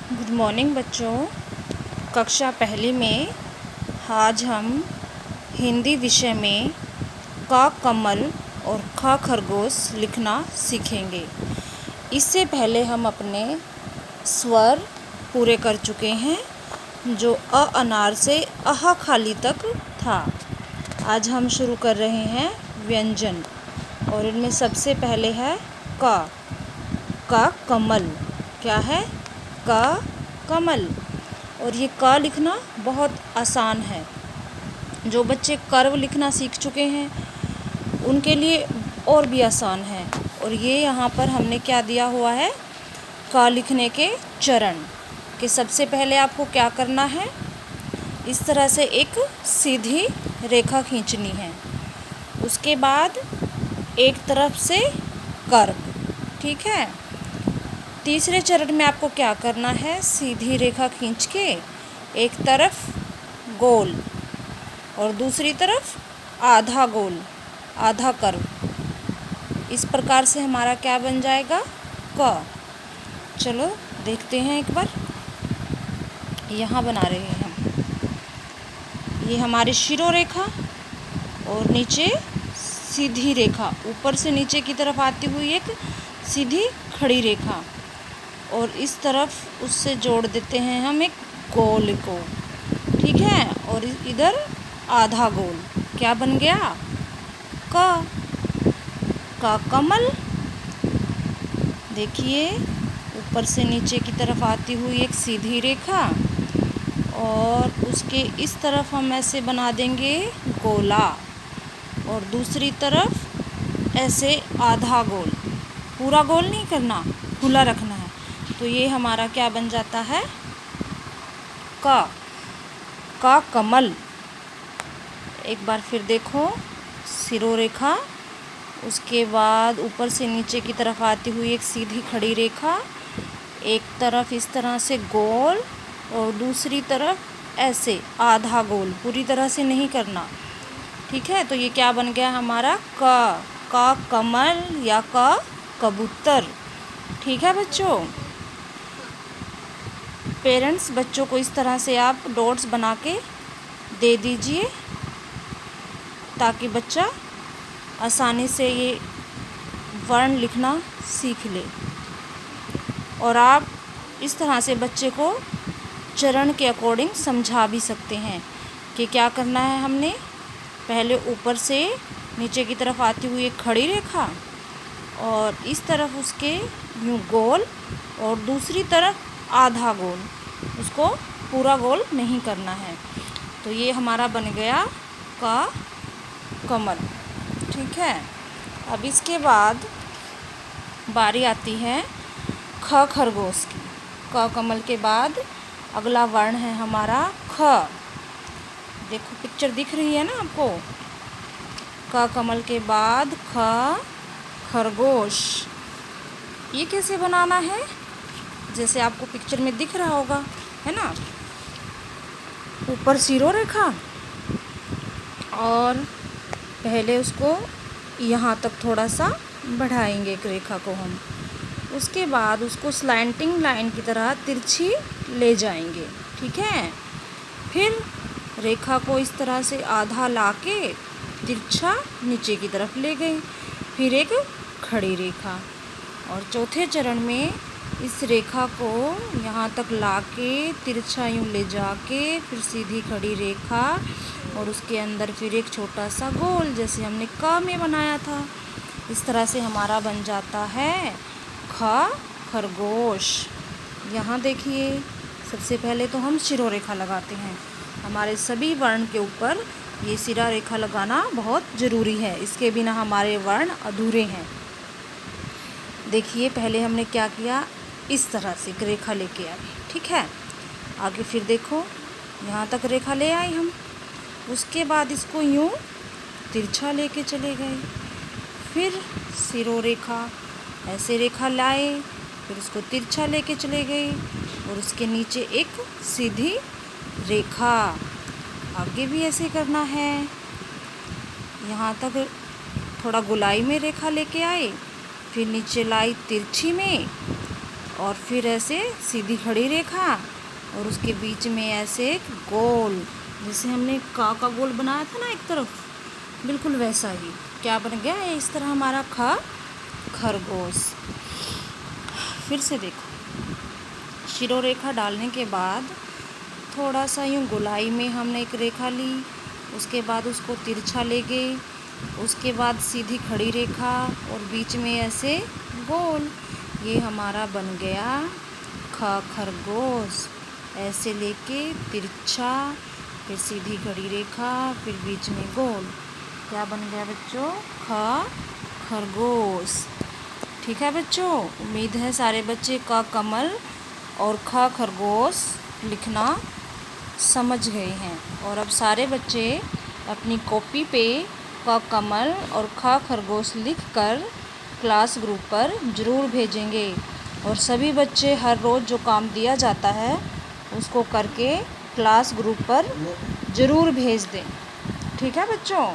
Good morning बच्चों। कक्षा पहली में आज हम हिंदी विषय में क कमल और ख खरगोश लिखना सीखेंगे। इससे पहले हम अपने स्वर पूरे कर चुके हैं, जो अ अनार से अह खाली तक था। आज हम शुरू कर रहे हैं व्यंजन, और इनमें सबसे पहले है क कमल। क्या है? क कमल। और ये क लिखना बहुत आसान है। जो बच्चे कर्व लिखना सीख चुके हैं उनके लिए और भी आसान है। और ये यहाँ पर हमने क्या दिया हुआ है, क लिखने के चरण। कि सबसे पहले आपको क्या करना है, इस तरह से एक सीधी रेखा खींचनी है। उसके बाद एक तरफ से कर्व, ठीक है। तीसरे चरण में आपको क्या करना है, सीधी रेखा खींच के एक तरफ गोल और दूसरी तरफ आधा गोल, आधा कर्व। इस प्रकार से हमारा क्या बन जाएगा, क। चलो देखते हैं एक बार। यहाँ बना रहे हैं हम। ये हमारी शिरोरेखा और नीचे सीधी रेखा, ऊपर से नीचे की तरफ आती हुई एक सीधी खड़ी रेखा, और इस तरफ उससे जोड़ देते हैं हम एक गोल को, ठीक है। और इधर आधा गोल। क्या बन गया, क कमल। देखिए, ऊपर से नीचे की तरफ आती हुई एक सीधी रेखा, और उसके इस तरफ हम ऐसे बना देंगे गोला, और दूसरी तरफ ऐसे आधा गोल। पूरा गोल नहीं करना, खुला रखना है। तो ये हमारा क्या बन जाता है, का कमल। एक बार फिर देखो, सिरोरेखा, उसके बाद ऊपर से नीचे की तरफ आती हुई एक सीधी खड़ी रेखा, एक तरफ इस तरह से गोल और दूसरी तरफ ऐसे आधा गोल। पूरी तरह से नहीं करना, ठीक है। तो ये क्या बन गया हमारा, का कमल या का कबूतर, ठीक है बच्चों। पेरेंट्स, बच्चों को इस तरह से आप डॉट्स बना के दे दीजिए, ताकि बच्चा आसानी से ये वर्ण लिखना सीख ले। और आप इस तरह से बच्चे को चरण के अकॉर्डिंग समझा भी सकते हैं कि क्या करना है हमने। पहले ऊपर से नीचे की तरफ आती हुई एक खड़ी रेखा, और इस तरफ उसके यूँ गोल, और दूसरी तरफ आधा गोल। उसको पूरा गोल नहीं करना है। तो ये हमारा बन गया का कमल, ठीक है। अब इसके बाद बारी आती है ख खरगोश की। क कमल के बाद अगला वर्ण है हमारा ख। देखो, पिक्चर दिख रही है ना आपको। क कमल के बाद ख खरगोश। ये कैसे बनाना है, जैसे आपको पिक्चर में दिख रहा होगा, है ना। ऊपर सिरोरेखा, और पहले उसको यहाँ तक थोड़ा सा बढ़ाएंगे एक रेखा को हम। उसके बाद उसको स्लैंटिंग लाइन की तरह तिरछी ले जाएंगे, ठीक है। फिर रेखा को इस तरह से आधा लाके तिरछा नीचे की तरफ ले गए। फिर एक खड़ी रेखा, और चौथे चरण में इस रेखा को यहाँ तक लाके तिरछा यूँ ले जाके फिर सीधी खड़ी रेखा, और उसके अंदर फिर एक छोटा सा गोल, जैसे हमने क में बनाया था। इस तरह से हमारा बन जाता है ख खरगोश। यहाँ देखिए, सबसे पहले तो हम शिरोरेखा लगाते हैं। हमारे सभी वर्ण के ऊपर ये सिरा रेखा लगाना बहुत ज़रूरी है, इसके बिना हमारे वर्ण अधूरे हैं। देखिए, पहले हमने क्या किया, इस तरह से एक रेखा लेके आए, ठीक है। आगे फिर देखो, यहाँ तक रेखा ले आए हम। उसके बाद इसको यूँ तिरछा लेके चले गए। फिर सिरोरेखा, ऐसे रेखा लाए, फिर उसको तिरछा लेके चले गए, और उसके नीचे एक सीधी रेखा। आगे भी ऐसे करना है। यहाँ तक थोड़ा गोलाई में रेखा लेके आए, फिर नीचे लाई तिरछी में, और फिर ऐसे सीधी खड़ी रेखा और उसके बीच में ऐसे एक गोल, जैसे हमने का गोल बनाया था ना एक तरफ, बिल्कुल वैसा ही क्या बन गया है इस तरह हमारा खरगोश। फिर से देखो, शिरोरेखा डालने के बाद थोड़ा सा यूँ गोलाई में हमने एक रेखा ली, उसके बाद उसको तिरछा ले गए, उसके बाद सीधी खड़ी रेखा और बीच में ऐसे गोल। ये हमारा बन गया खरगोश। ऐसे लेके तिरछा, फिर सीधी खड़ी रेखा, फिर बीच में गोल। क्या बन गया बच्चों? खरगोश। ठीक है बच्चों, उम्मीद है सारे बच्चे क कमल और खरगोश लिखना समझ गए हैं। और अब सारे बच्चे अपनी कॉपी पे क कमल और खरगोश लिखकर क्लास ग्रुप पर ज़रूर भेजेंगे। और सभी बच्चे हर रोज़ जो काम दिया जाता है उसको करके क्लास ग्रुप पर ज़रूर भेज दें। ठीक है बच्चों।